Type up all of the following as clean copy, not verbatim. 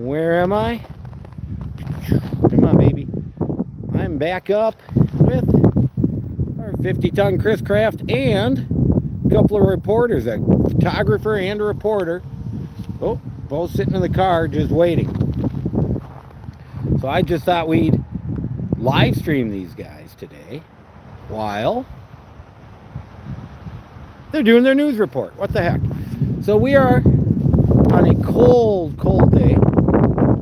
Where am I? Come on, baby. I'm back up with our 50-ton Chris Craft and a couple of reporters, a photographer and a reporter. Oh, both sitting in the car just waiting. So I just thought we'd live stream these guys today while they're doing their news report. What the heck? So we are on a cold day in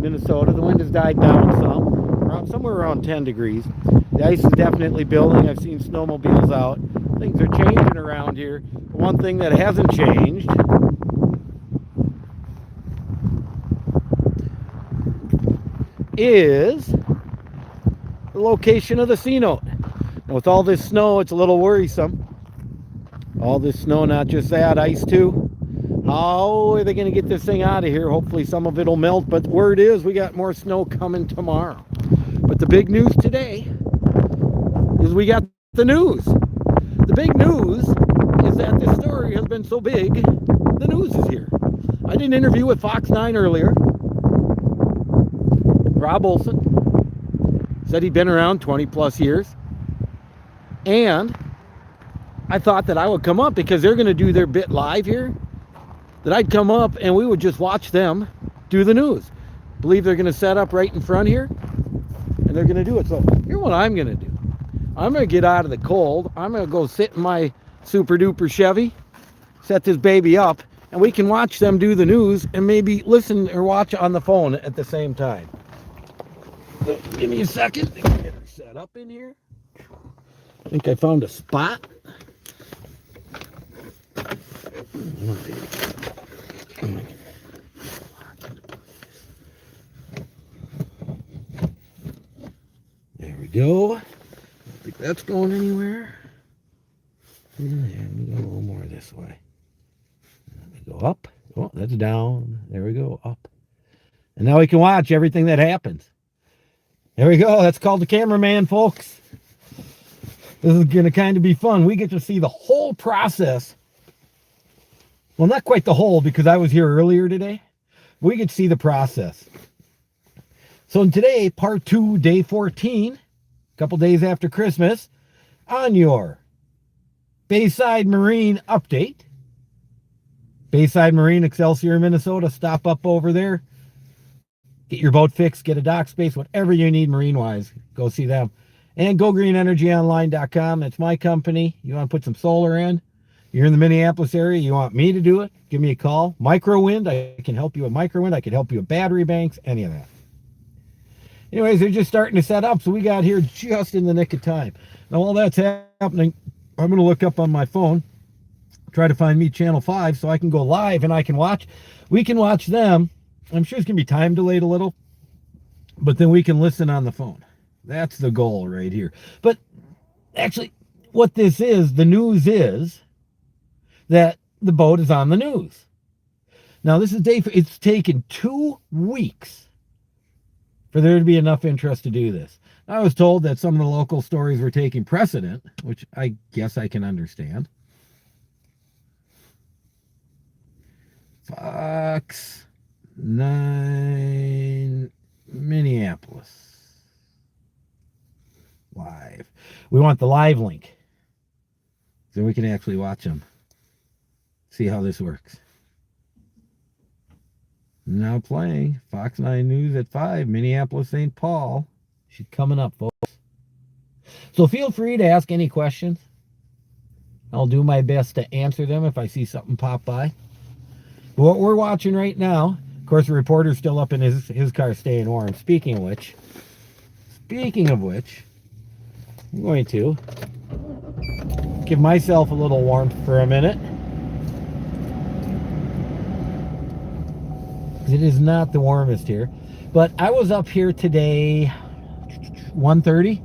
Minnesota. The wind has died down some, somewhere around 10 degrees. The ice is definitely building. I've seen snowmobiles out. Things are changing around here. One thing that hasn't changed is the location of the C-Note. And with all this snow, it's a little worrisome. All this snow, not just that, ice too. How are they going to get this thing out of here? Hopefully some of it will melt, but word is we got more snow coming tomorrow. But the big news today is we got the news. The big news is that this story has been so big, the news is here. I did an interview with Fox 9 earlier. Rob Olson said he'd been around 20 plus years. And I thought that I would come up because they're going to do their bit live here. That I'd come up and we would just watch them do the news. Believe they're going to set up right in front here and they're going to do it. So here's what I'm going to do. I'm going to get out of the cold. I'm going to go sit in my super duper Chevy, set this baby up, and we can watch them do the news and maybe listen or watch on the phone at the same time. Give me a second. Get her set up in here. I think I found a spot. There we go. I don't think that's going anywhere. And there, let me go a little more this way. Let me go up. Oh, that's down. There we go, up. And now we can watch everything that happens. There we go. That's called the cameraman, folks. This is going to kind of be fun. We get to see the whole process. Well, not quite the whole, because I was here earlier today. We get to see the process. So today, part 2, day 14, a couple days after Christmas, on your Bayside Marine update. Bayside Marine, Excelsior, Minnesota. Stop up over there. Get your boat fixed, get a dock space, whatever you need marine-wise. Go see them. And GoGreenEnergyOnline.com. That's my company. You want to put some solar in? You're in the Minneapolis area, you want me to do it? Give me a call. Microwind, I can help you with microwind. I can help you with battery banks, any of that. Anyways, they're just starting to set up, so we got here just in the nick of time. Now, while that's happening, I'm going to look up on my phone, try to find me Channel 5 so I can go live and I can watch. We can watch them. I'm sure it's going to be time delayed a little, but then we can listen on the phone. That's the goal right here. But actually, what this is, the news is that the boat is on the news. Now, this is it's taken 2 weeks for there to be enough interest to do this. I was told that some of the local stories were taking precedent, which I guess I can understand. Fox 9 Minneapolis. Live. We want the live link so we can actually watch them. See how this works. Now playing Fox 9 News at 5, Minneapolis, St. Paul. She's coming up, folks. So feel free to ask any questions. I'll do my best to answer them if I see something pop by. But what we're watching right now, of course, the reporter's still up in his car staying warm. Speaking of which, I'm going to give myself a little warmth for a minute. It is not the warmest here. But I was up here today, 1:30.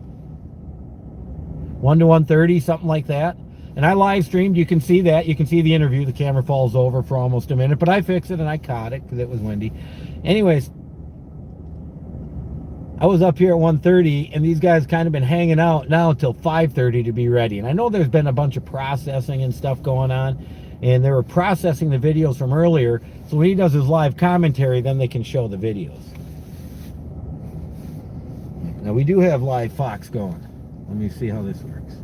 1 to 1:30, something like that. And I live streamed. You can see that. You can see the interview. The camera falls over for almost a minute. But I fixed it and I caught it because it was windy. Anyways, I was up here at 1:30 and these guys kind of been hanging out now until 5:30 to be ready. And I know there's been a bunch of processing and stuff going on. and they were processing the videos from earlier. So when he does his live commentary, then they can show the videos. Now we do have live Fox going. Let me see how this works.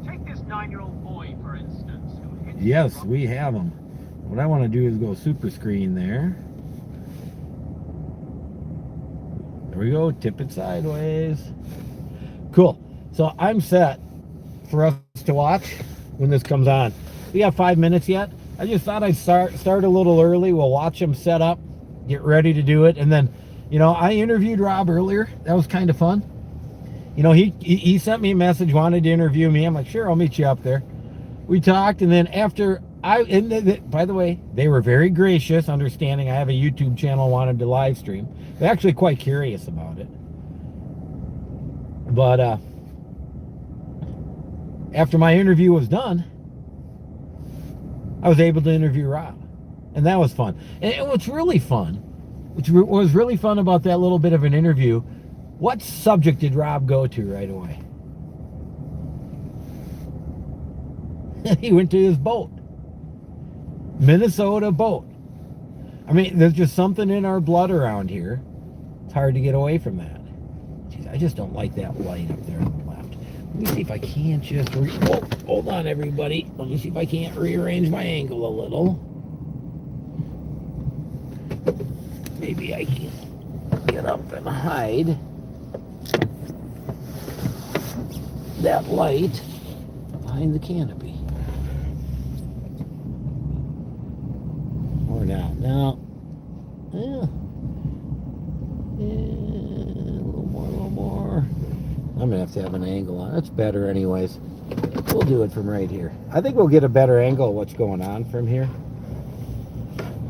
Take this 9-year-old boy, for instance. Yes, we have them. What I want to do is go super screen there. There we go. Tip it sideways. Cool. So I'm set for us to watch when this comes on. We got 5 minutes yet. I just thought I'd start a little early. We'll watch them set up, get ready to do it, and then, you know, I interviewed Rob earlier. That was kind of fun. You know, he sent me a message, wanted to interview me. I'm like, sure, I'll meet you up there. We talked, and then after by the way, they were very gracious, understanding I have a YouTube channel, wanted to live stream. They're actually quite curious about it. But after my interview was done, I was able to interview Rob, and that was fun. And what's really fun, which was really fun about that little bit of an interview, what subject did Rob go to right away? He went to his boat. Minnesota boat. I mean, there's just something in our blood around here. It's hard to get away from that. Jeez, I just don't like that light up there on the left. Let me see if I can't just... hold on, everybody. Let me see if I can't rearrange my angle a little. Maybe I can get up and hide that light behind the canopy. Or not. Now, a little more. I'm gonna have to have an angle on it. That's better anyways. We'll do it from right here. I think we'll get a better angle of what's going on from here.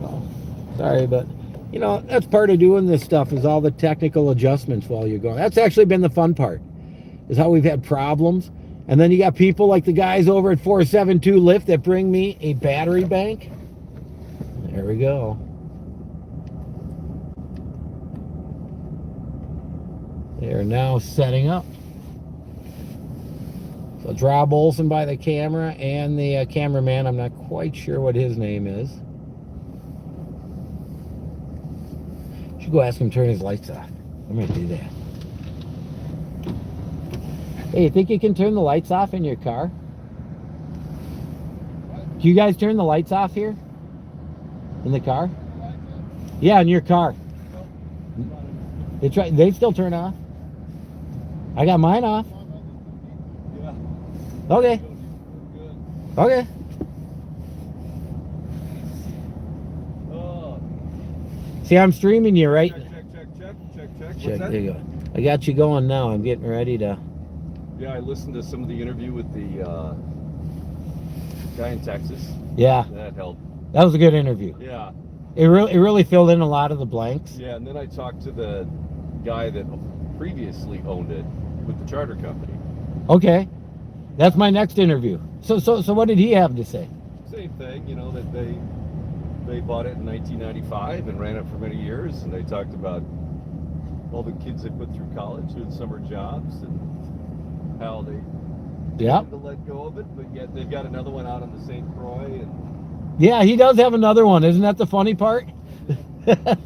Oh, sorry, but you know, that's part of doing this stuff, is all the technical adjustments while you're going. That's actually been the fun part, is how we've had problems. And then you got people like the guys over at 472 Lift that bring me a battery bank. There we go. They are now setting up. So it's Rob Olson by the camera, and the cameraman, I'm not quite sure what his name is. Should go ask him to turn his lights off. I'm going to do that. Hey, you think you can turn the lights off in your car? Do you guys turn the lights off here? In the car? Yeah, in your car. They still turn off? I got mine off. Okay. Okay. See, I'm streaming you, right? Check. There you go. I got you going now. I'm getting ready to... Yeah, I listened to some of the interview with the guy in Texas. Yeah. That helped. That was a good interview. Yeah. It really filled in a lot of the blanks. Yeah, and then I talked to the guy that previously owned it with the charter company. Okay. That's my next interview. So what did he have to say? Same thing, you know, that they bought it in 1995 and ran it for many years, and they talked about all the kids they put through college doing summer jobs and how they had to let go of it, but yet they've got another one out on the St. Croix. And yeah, he does have another one. Isn't that the funny part? part of it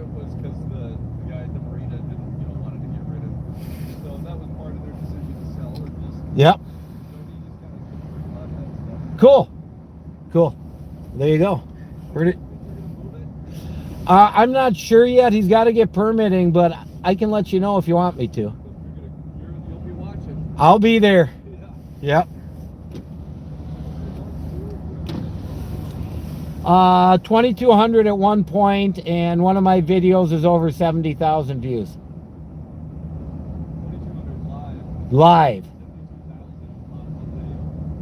was because the guy at the marina didn't, wanted to get rid of it. So that was part of their decision to sell it. Yep. Cool. There you go. Heard it. I'm not sure yet. He's got to get permitting, but I can let you know if you want me to. You'll be watching. I'll be there. Yeah. Yep. 2,200 at one point, and one of my videos is over 70,000 views. 2,200 Live.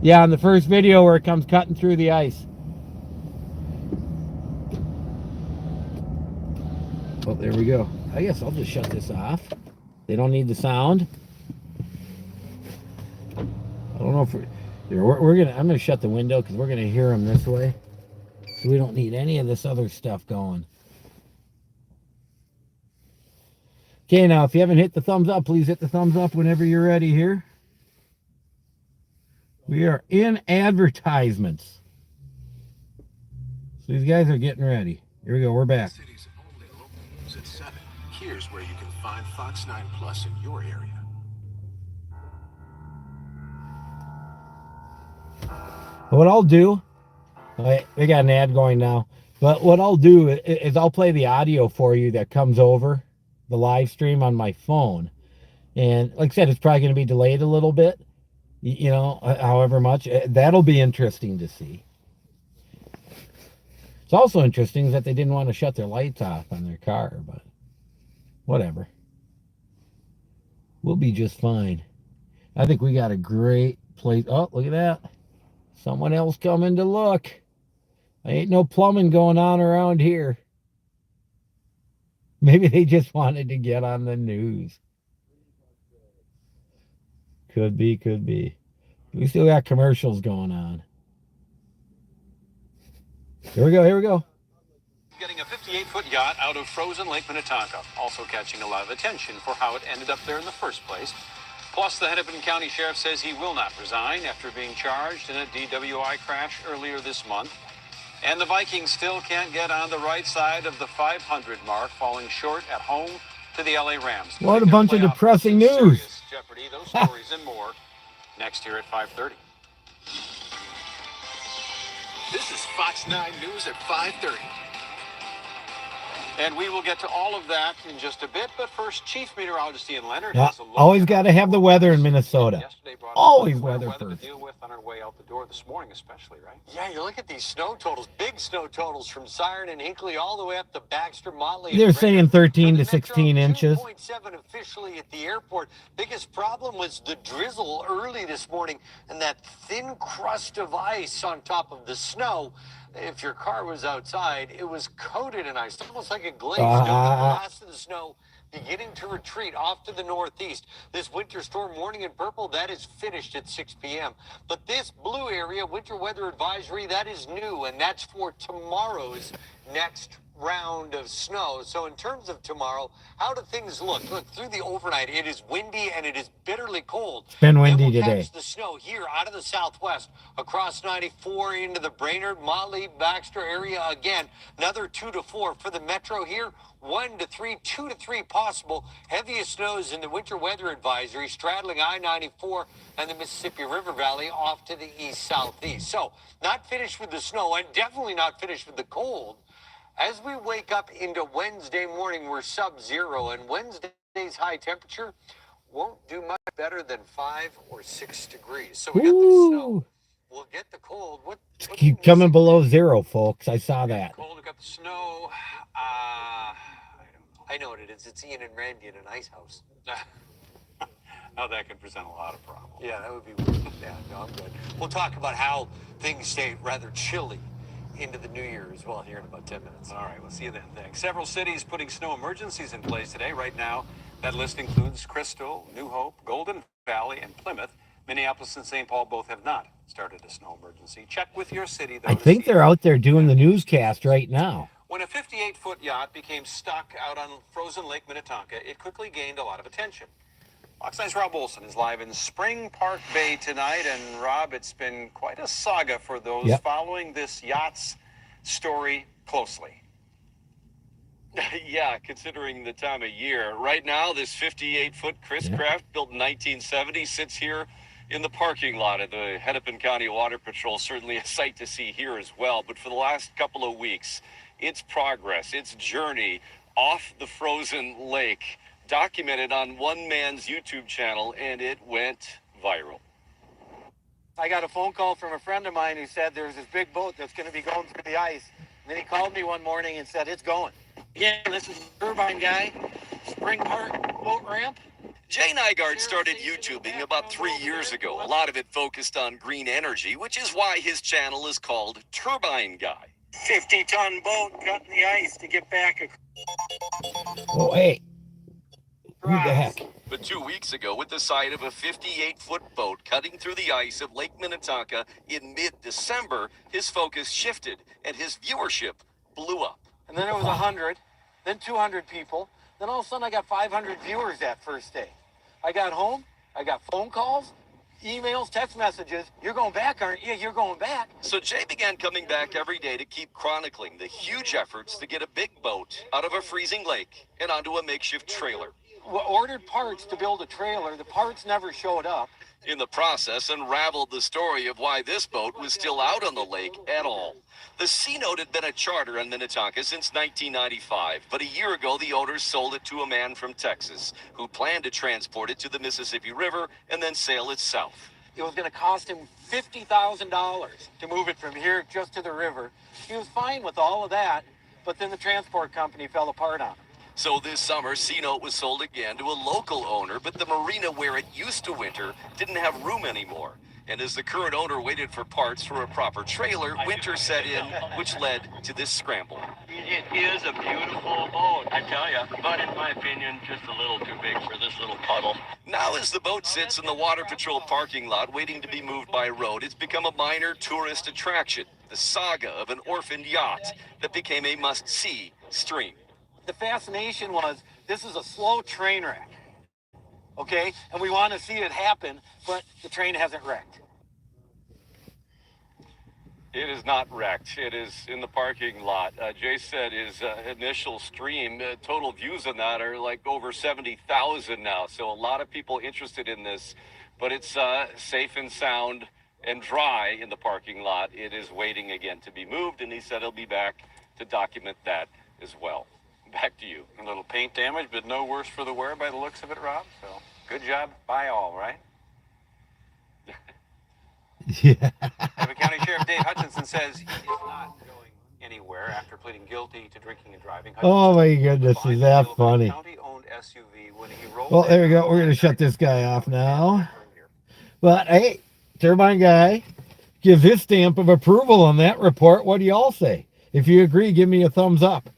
Yeah, on the first video where it comes cutting through the ice. Oh, there we go. I guess I'll just shut this off. They don't need the sound. I don't know if I'm gonna shut the window because we're gonna hear them this way. So we don't need any of this other stuff going. Okay, now if you haven't hit the thumbs up, please hit the thumbs up whenever you're ready here. We are in advertisements. So these guys are getting ready. Here we go. We're back. City's only local news at 7. Here's where you can find Fox 9 Plus in your area. What I'll do, they got an ad going now, but what I'll do is I'll play the audio for you that comes over the live stream on my phone. And like I said, it's probably going to be delayed a little bit, you know, however much. That'll be interesting to see. It's also interesting that they didn't want to shut their lights off on their car, but whatever. We'll be just fine. I think we got a great place. Oh, look at that. Someone else coming to look. Ain't no plumbing going on around here. Maybe they just wanted to get on the news. Could be, could be. We still got commercials going on. Here we go, here we go. Getting a 58-foot yacht out of frozen Lake Minnetonka, also catching a lot of attention for how it ended up there in the first place. Plus, the Hennepin County Sheriff says he will not resign after being charged in a DWI crash earlier this month. And the Vikings still can't get on the right side of the 500 mark, falling short at home to the LA Rams. What a bunch of depressing news. Serious jeopardy. Those stories and more next here at 5:30. This is Fox 9 News at 5:30. And we will get to all of that in just a bit. But first, Chief Meteorologist Ian Leonard Yeah, has a look. always got to have the weather in Minnesota. Yesterday brought us Always some weather to first. deal with on our way out the door this morning, especially, right? Yeah, you look at these snow totals, big snow totals from Siren and Hinckley all the way up to Baxter, Motley. They're saying 13 to 16 inches. 2.7 officially at the airport. Biggest problem was the drizzle early this morning and that thin crust of ice on top of the snow. If your car was outside, it was coated in ice, almost like a glaze. The last of the snow beginning to retreat off to the northeast. This winter storm warning in purple, that is finished at 6 p.m. But this blue area, winter weather advisory, that is new, and that's for tomorrow's next round of snow. So in terms of tomorrow, how do things look? Look, through the overnight, it is windy and it is bitterly cold. It's been windy Then we'll today. catch the snow here out of the southwest, across 94 into the Brainerd, Motley, Baxter area again. Another 2 to 4 for the metro here. 1 to 3, 2 to 3 possible. Heaviest snows in the winter weather advisory, straddling I-94 and the Mississippi River Valley off to the east-southeast. So, not finished with the snow and definitely not finished with the cold. As we wake up into Wednesday morning, we're sub-zero, and Wednesday's high temperature won't do much better than 5 or 6 degrees. So we got the snow. Ooh. We'll get the cold. What Keep coming below zero, folks. I saw that. Cold, we got the snow. I know what it is. It's Ian and Randy in an ice house. Now that can present a lot of problems. Yeah, that would be weird. Yeah, no, I'm good. We'll talk about how things stay rather chilly into the new year as well here in about 10 minutes. All right, we'll see you then. Thanks. Several cities putting snow emergencies in place today. Right now, that list includes Crystal, New Hope, Golden Valley, and Plymouth. Minneapolis and St. Paul both have not started a snow emergency. Check with your city, though. I think they're out there doing the newscast right now. When a 58-foot yacht became stuck out on frozen Lake Minnetonka, it quickly gained a lot of attention. Fox 9's Rob Olson is live in Spring Park Bay tonight. And Rob, it's been quite a saga for those following this yacht's story closely. Yeah, considering the time of year. Right now, this 58-foot Chris Craft, built in 1970, sits here in the parking lot of the Hennepin County Water Patrol. Certainly a sight to see here as well. But for the last couple of weeks, its progress, its journey off the frozen lake, documented on one man's YouTube channel, and it went viral. I got a phone call from a friend of mine who said there's this big boat that's going to be going through the ice. And then he called me one morning and said, it's going. Again, this is Turbine Guy, Spring Park Boat Ramp. Jay Nygaard started YouTubing about 3 years ago. A lot of it focused on green energy, which is why his channel is called Turbine Guy. 50-ton boat cutting the ice to get back. Oh, hey. Who the heck? But 2 weeks ago, with the sight of a 58-foot boat cutting through the ice of Lake Minnetonka in mid-December, his focus shifted and his viewership blew up. And then it was 100, then 200 people, Then all of a sudden I got 500 viewers that first day. I got home, I got phone calls, emails, text messages. You're going back, aren't you? You're going back. So Jay began coming back every day to keep chronicling the huge efforts to get a big boat out of a freezing lake and onto a makeshift trailer. We ordered parts to build a trailer. The parts never showed up. In the process, unraveled the story of why this boat was still out on the lake at all. The C-Note had been a charter on Minnetonka since 1995, but a year ago the owners sold it to a man from Texas who planned to transport it to the Mississippi River and then sail it south. It was going to cost him $50,000 to move it from here just to the river. He was fine with all of that, but then the transport company fell apart on him. So this summer, C-Note was sold again to a local owner, but the marina where it used to winter didn't have room anymore. And as the current owner waited for parts for a proper trailer, winter set in, which led to this scramble. It is a beautiful boat, I tell you, but in my opinion, just a little too big for this little puddle. Now as the boat sits in the Water Patrol parking lot waiting to be moved by road, it's become a minor tourist attraction, the saga of an orphaned yacht that became a must-see stream. The fascination was, this is a slow train wreck, okay? And we want to see it happen, but the train hasn't wrecked. It is not wrecked. It is in the parking lot. Jay said his initial stream, total views on that are like over 70,000 now. So a lot of people interested in this, but it's safe and sound and dry in the parking lot. It is waiting again to be moved, and he said he'll be back to document that as well. Back to you. A little paint damage, but no worse for the wear by the looks of it, Rob. So good job by all, right? Yeah. David County Sheriff Dave Hutchinson says he is not going anywhere after pleading guilty to drinking and driving. Oh my goodness, is that funny? County-owned SUV when he rolled Well, there we go. We're going to shut this guy off now. But hey, Turbine Guy gives his stamp of approval on that report. What do y'all say? If you agree, give me a thumbs up.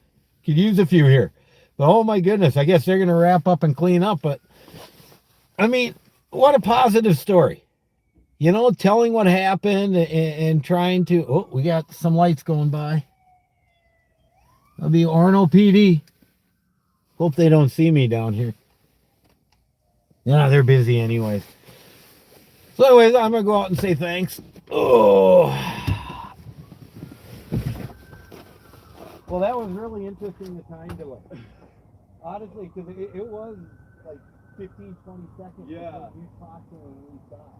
Could use a few here. But oh my goodness, I guess they're going to wrap up and clean up. But I mean, what a positive story. You know, telling what happened and trying to... Oh, we got some lights going by. That'll be Orono PD. Hope they don't see me down here. Yeah, they're busy anyways. So anyways, I'm going to go out and say thanks. Oh. Well, that was really interesting, the time delay. Honestly, because it was like 15, 20 seconds. Yeah. Before you talked and we stopped.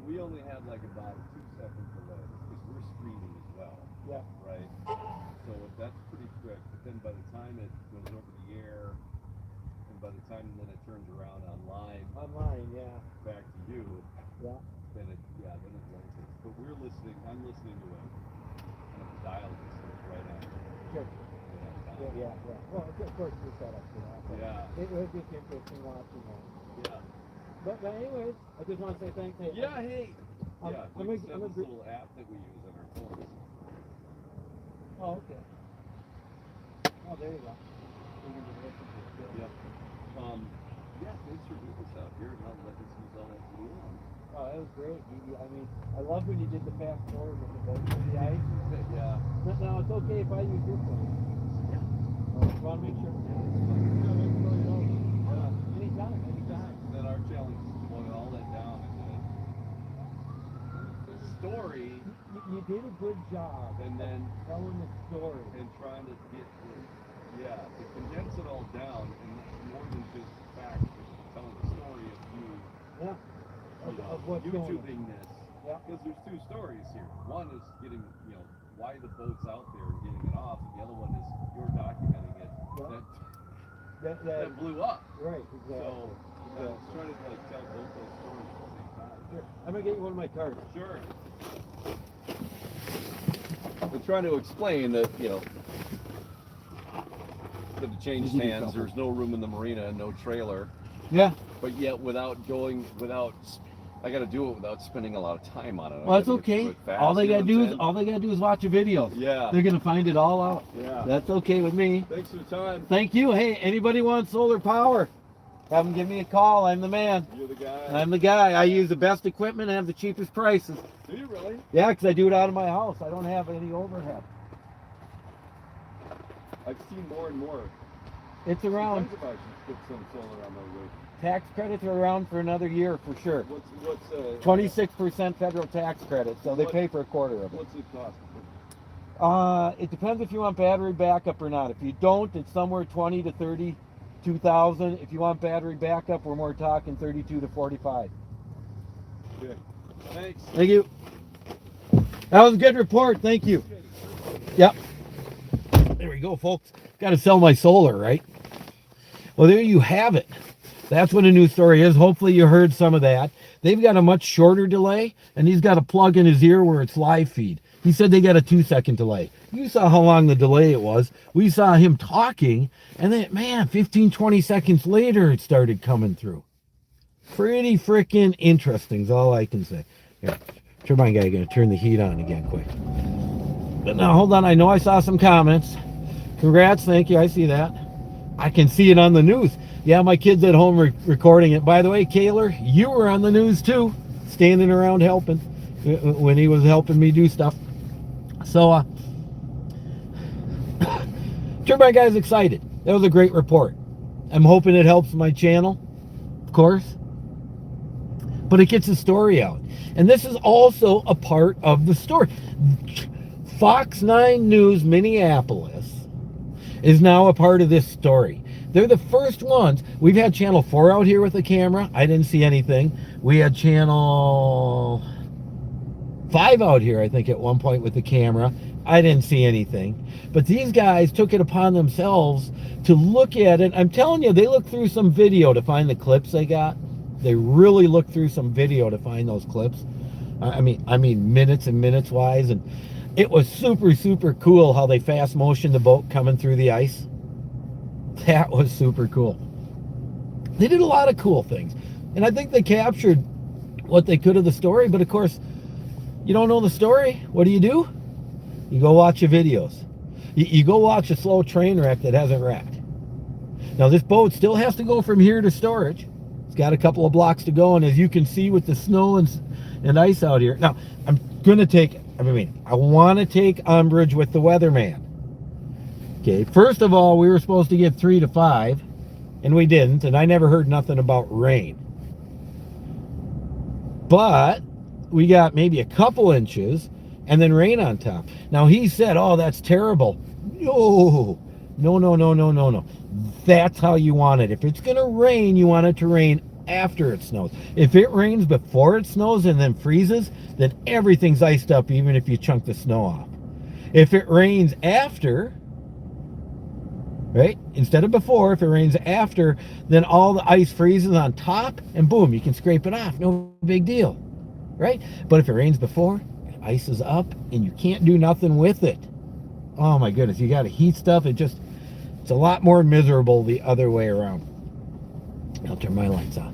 We only had like about 2 seconds delay because we're streaming as well. Yeah. Right? So that's pretty quick. But then by the time it goes over the air, and by the time then it turns around online, Yeah. back to you, Yeah. then it lengthens. But we're listening. I'm listening to it. And the dial listens right after. Sure. Yeah. Well, of course, you're set up for that. But Yeah. it was just interesting watching that. Yeah. But anyways, I just want to say thanks. Hey, Yeah. Hey. I'm Yeah. a- We just have I'm a this gr- little app that we use on our phones. Oh, okay. Oh, there you go. We can just listen to it. Good. Yep. Yeah. Thanks for doing this out here and not letting us use all that glue on. Oh, that was great. I mean, I love when you did the fast forward with the boat through the ice. Yeah. Now, it's okay if I use your phone. Yeah. I want to make sure. Anytime. Then our challenge is to boil all that down into the story You did a good job and then telling the story. and trying to get to condense it all down and more than just facts, but telling the story of you, Yeah. you know, Of what's going on. YouTubing this. Yeah. Because there's two stories here. One is getting, why the boat's out there and getting it off, and the other one is you're documenting it. Yeah. That blew up. Right, exactly. So I was trying to tell both those stories at the same time. Sure. I'm gonna get you one of my cards. Sure. We're trying to explain that, that it changed hands. There's no room in the marina, no trailer, Yeah. but yet I got to do it without spending a lot of time on it. Well, that's okay. All they gotta do is watch a video. Yeah. They're gonna find it all out. Yeah. That's okay with me. Thanks for the time. Thank you. Hey, anybody wants solar power? Have them give me a call. I'm the man. You're the guy. I'm the guy. I use the best equipment and have the cheapest prices. Do you really? Yeah, because I do it out of my house. I don't have any overhead. I've seen more and more It's around. Think about you put some solar on my roof. Tax credits are around for another year for sure. What's 26% federal tax credit, so they pay for a quarter of it. What's it cost? It depends if you want battery backup or not. If you don't, it's somewhere 20 to 32,000. If you want battery backup, we're more talking 32 to 45. Okay. Thanks. Thank you. That was a good report. Thank you. Yep. There we go, folks. Got to sell my solar, right? Well, there you have it. That's what a news story is. Hopefully you heard some of that. They've got a much shorter delay, and he's got a plug in his ear where it's live feed. He said they got a 2-second delay. You saw how long the delay it was. We saw him talking, and then, man, 15, 20 seconds later, it started coming through. Pretty freaking interesting is all I can say. Here, turbine guy going to turn the heat on again quick. But now, hold on. I know I saw some comments. Congrats. Thank you. I see that. I can see it on the news. Yeah, my kid's at home recording it. By the way, Kaylor, you were on the news too, standing around helping when he was helping me do stuff. So, Turbine Guy's excited. That was a great report. I'm hoping it helps my channel, of course. But it gets the story out. And this is also a part of the story. Fox 9 News Minneapolis is now a part of this story. They're the first ones. We've had Channel 4 out here with the camera. I didn't see anything. We had Channel 5 out here, I think, at one point with the camera. I didn't see anything. But these guys took it upon themselves to look at it. I'm telling you, they looked through some video to find the clips they got. They really looked through some video to find those clips. I mean minutes and minutes wise. And it was super, super cool how they fast motioned the boat coming through the ice. That was super cool. They did a lot of cool things. And I think they captured what they could of the story. But of course, you don't know the story. What do? You go watch your videos. You go watch a slow train wreck that hasn't wrecked. Now this boat still has to go from here to storage. It's got a couple of blocks to go. And as you can see with the snow and ice out here. Now, I want to take umbrage with the weatherman. Okay, first of all, we were supposed to get 3 to 5, and we didn't, and I never heard nothing about rain. But we got maybe a couple inches, and then rain on top. Now, he said, oh, that's terrible. No. That's how you want it. If it's going to rain, you want it to rain after it snows. If it rains before it snows and then freezes, then everything's iced up, even if you chunk the snow off. If it rains after... right? Instead of before, if it rains after, then all the ice freezes on top, and boom, you can scrape it off. No big deal, right? But if it rains before, ice is up, and you can't do nothing with it. Oh my goodness, you got to heat stuff. It's a lot more miserable the other way around. I'll turn my lights on.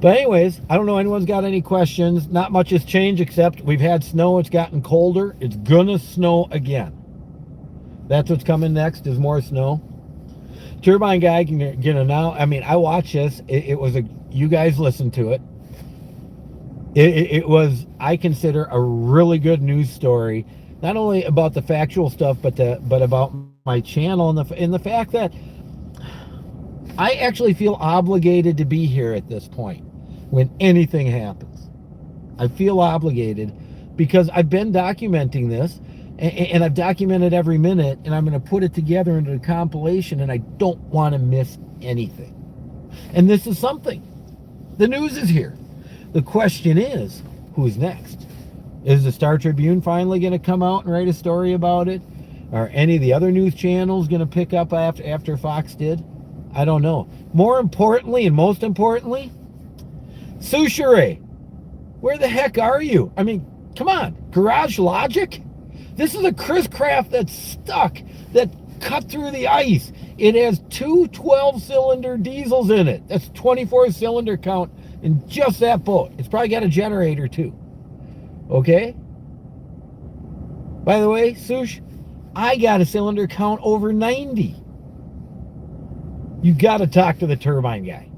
But anyways, I don't know if anyone's got any questions. Not much has changed, except we've had snow. It's gotten colder. It's gonna snow again. That's what's coming next, is more snow. Turbine Guy can get it now. I mean, I watched this. It was you guys listened to it. It was, I consider, a really good news story. Not only about the factual stuff, but about my channel and the fact that I actually feel obligated to be here at this point when anything happens. I feel obligated because I've been documenting this. And I've documented every minute, and I'm going to put it together into a compilation, and I don't want to miss anything. And this is something. The news is here. The question is, who's next? Is the Star Tribune finally going to come out and write a story about it? Are any of the other news channels going to pick up after Fox did? I don't know. More importantly, and most importantly, Soucheray, where the heck are you? I mean, come on, Garage Logic? This is a Chris Craft that's stuck, that cut through the ice. It has two 12-cylinder diesels in it. That's 24-cylinder count in just that boat. It's probably got a generator too. Okay? By the way, Souche, I got a cylinder count over 90. You got to talk to the Turbine Guy.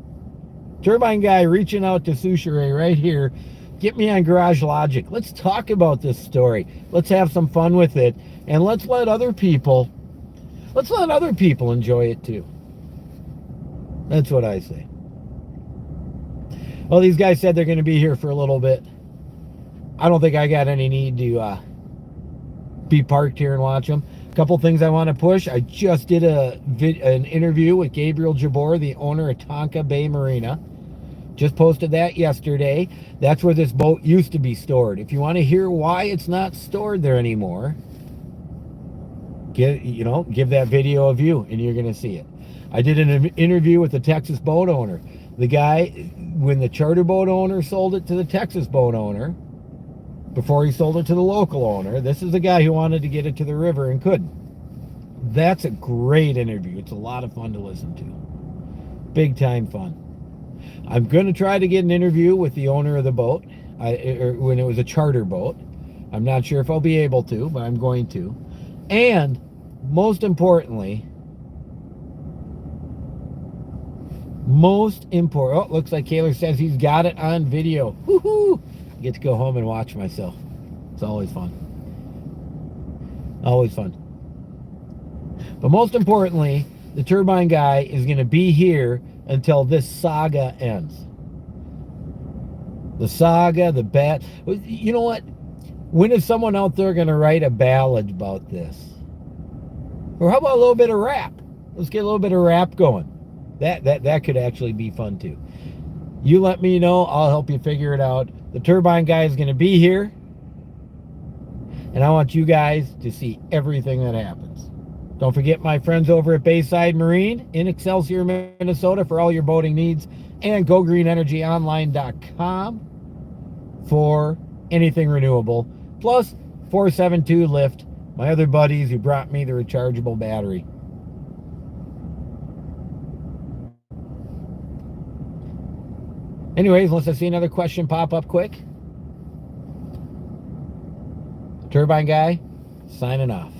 Turbine Guy reaching out to Soucheray right here. Get me on Garage Logic. Let's talk about this story. Let's have some fun with it. And let's let other people Let's let other people enjoy it too. That's what I say. Well, these guys said they're going to be here for a little bit. I don't think I got any need to be parked here and watch them. A couple things I want to push. I just did an interview with Gabriel Jabor, the owner of Tonka Bay Marina. Just posted that yesterday. That's where this boat used to be stored. If you want to hear why it's not stored there anymore, give that video a view and you're going to see it. I did an interview with the Texas boat owner. The guy, when the charter boat owner sold it to the Texas boat owner, before he sold it to the local owner, this is the guy who wanted to get it to the river and couldn't. That's a great interview. It's a lot of fun to listen to. Big time fun. I'm going to try to get an interview with the owner of the boat when it was a charter boat. I'm not sure if I'll be able to, but I'm going to. And most importantly, oh, looks like Kaylor says he's got it on video. Woohoo! I get to go home and watch myself. It's always fun. Always fun. But most importantly, the turbine guy is going to be here until this saga ends. The saga, the bat. You know what? When is someone out there going to write a ballad about this? Or how about a little bit of rap? Let's get a little bit of rap going. That could actually be fun too. You let me know. I'll help you figure it out. The turbine guy is going to be here. And I want you guys to see everything that happens. Don't forget my friends over at Bayside Marine in Excelsior, Minnesota for all your boating needs. And GoGreenEnergyOnline.com for anything renewable. Plus 472 Lift, my other buddies who brought me the rechargeable battery. Anyways, unless I see another question pop up quick. Turbine guy, signing off.